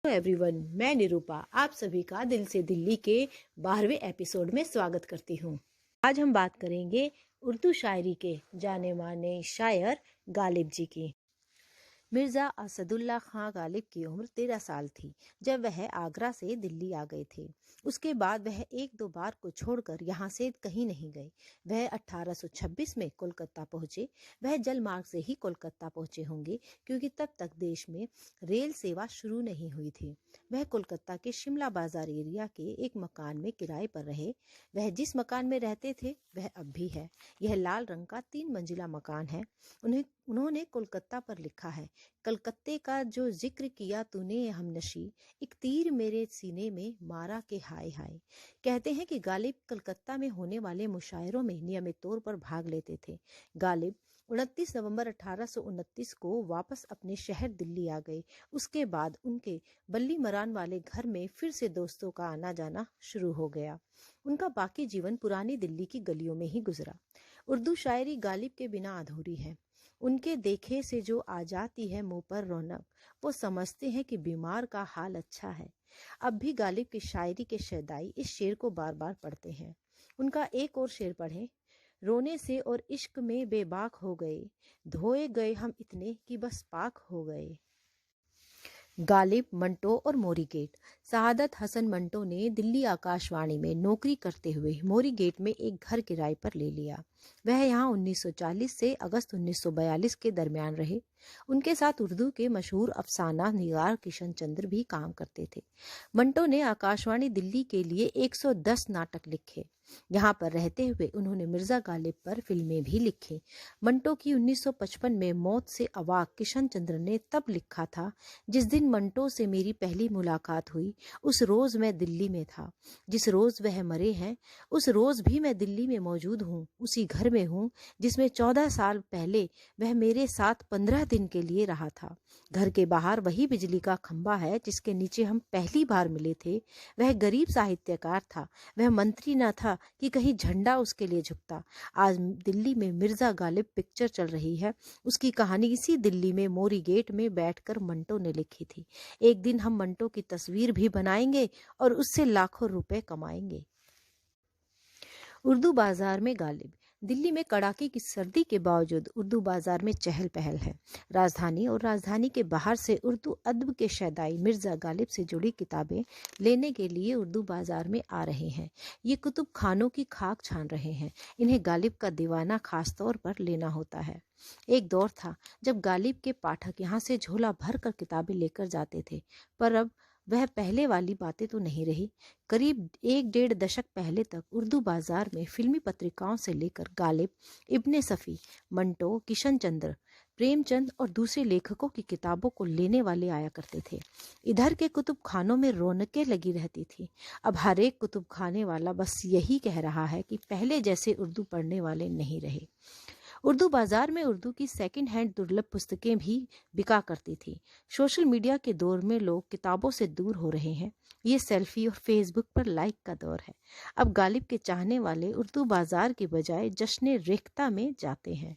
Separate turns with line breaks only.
Everyone, मैं निरूपा आप सभी का दिल से दिल्ली के 12वें एपिसोड में स्वागत करती हूँ। आज हम बात करेंगे उर्दू शायरी के जाने माने शायर गालिब जी की। मिर्ज़ा असदुल्ला खां गालिब की उम्र 13 साल थी जब वह आगरा से दिल्ली आ गए थे। उसके बाद वह एक दो बार को छोड़कर यहाँ से कहीं नहीं गए। वह 1826 में कोलकाता पहुँचे। वह जल मार्ग से ही कोलकाता पहुँचे होंगे क्योंकि तब तक देश में रेल सेवा शुरू नहीं हुई थी। वह कोलकाता के शिमला बाजार एरिया के एक मकान में किराए पर रहे। वह जिस मकान में रहते थे वह अब भी है। यह लाल रंग का 3 मंजिला मकान है। उन्होंने कोलकाता पर लिखा है, कलकत्ते का जो जिक्र किया तूने हमनशी, एक तीर मेरे सीने में मारा के हाय हाय। कहते हैं कि गालिब कलकत्ता में होने वाले मुशायरों में नियमित तौर पर भाग लेते थे। गालिब 29 नवंबर 1829 को वापस अपने शहर दिल्ली आ गए। उसके बाद उनके बल्ली मरान वाले घर में फिर से दोस्तों का आना जाना शुरू हो गया। उनका बाकी जीवन पुरानी दिल्ली की गलियों में ही गुजरा। उर्दू शायरी गालिब के बिना अधूरी है। उनके देखे से जो आ जाती है मुंह पर रौनक, वो समझते हैं कि बीमार का हाल अच्छा है। अब भी गालिब की शायरी के शहदाई इस शेर को बार बार पढ़ते हैं। उनका एक और शेर पढ़ें, रोने से और इश्क में बेबाक हो गए, धोए गए हम इतने कि बस पाक हो गए। गालिब, मंटो और मोरी गेट। सआदत हसन मंटो ने दिल्ली आकाशवाणी में नौकरी करते हुए मोरी गेट में एक घर किराए पर ले लिया। वह यहाँ 1940 से अगस्त 1942 के दरमियान रहे। उनके साथ उर्दू के मशहूर अफसाना निगार किशन चंद्र भी काम करते थे। मंटो ने आकाशवाणी दिल्ली के लिए 110 नाटक लिखे। यहाँ पर रहते हुए उन्होंने मिर्जा गालिब पर फिल्में भी लिखी। मंटो की 1955 में मौत से अवाक किशन चंद्र ने तब लिखा था, जिस दिन मंटो से मेरी पहली मुलाकात हुई उस रोज मैं दिल्ली में था। जिस रोज वह मरे हैं उस रोज भी मैं दिल्ली में मौजूद हूँ, उसी घर में हूँ जिसमें 14 साल पहले वह मेरे साथ 15 दिन के लिए रहा था। घर के बाहर वही बिजली का खंबा है जिसके नीचे हम पहली बार मिले थे। वह गरीब साहित्यकार था, वह मंत्री न था कि कहीं झंडा उसके लिए झुकता। आज दिल्ली में मिर्जा गालिब पिक्चर चल रही है। उसकी कहानी इसी दिल्ली में मोरी गेट में बैठकर मंटो ने लिखी थी। एक दिन हम मंटो की तस्वीर भी बनाएंगे और उससे लाखों रुपए कमाएंगे। उर्दू बाजार में गालिब। दिल्ली में कड़ाके की सर्दी के बावजूद उर्दू बाजार में चहल पहल है। राजधानी और राजधानी के बाहर से उर्दू अदब के शहदाई मिर्जा गालिब से जुड़ी किताबें लेने के लिए उर्दू बाजार में आ रहे हैं। ये कुतुब खानों की खाक छान रहे हैं। इन्हें गालिब का दीवाना खास तौर पर लेना होता है। एक दौर था जब गालिब के पाठक यहाँ से झोला भर कर किताबें लेकर जाते थे, पर अब वह पहले वाली बातें तो नहीं रही। करीब 1-1.5 दशक पहले तक उर्दू बाजार में फिल्मी पत्रिकाओं से लेकर गालिब, इब्ने सफ़ी, मंटो, किशन चंद्र, प्रेमचंद और दूसरे लेखकों की किताबों को लेने वाले आया करते थे। इधर के कुतुब खानों में रौनकें लगी रहती थी। अब हर एक कुतुब खाने वाला बस यही कह रहा है कि पहले जैसे उर्दू पढ़ने वाले नहीं रहे। उर्दू बाजार में उर्दू की सेकंड हैंड दुर्लभ पुस्तकें भी बिका करती थी। सोशल मीडिया के दौर में लोग किताबों से दूर हो रहे हैं। ये सेल्फी और फेसबुक पर लाइक का दौर है। अब गालिब के चाहने वाले उर्दू बाजार के बजाय जश्न रेख्ता में जाते हैं।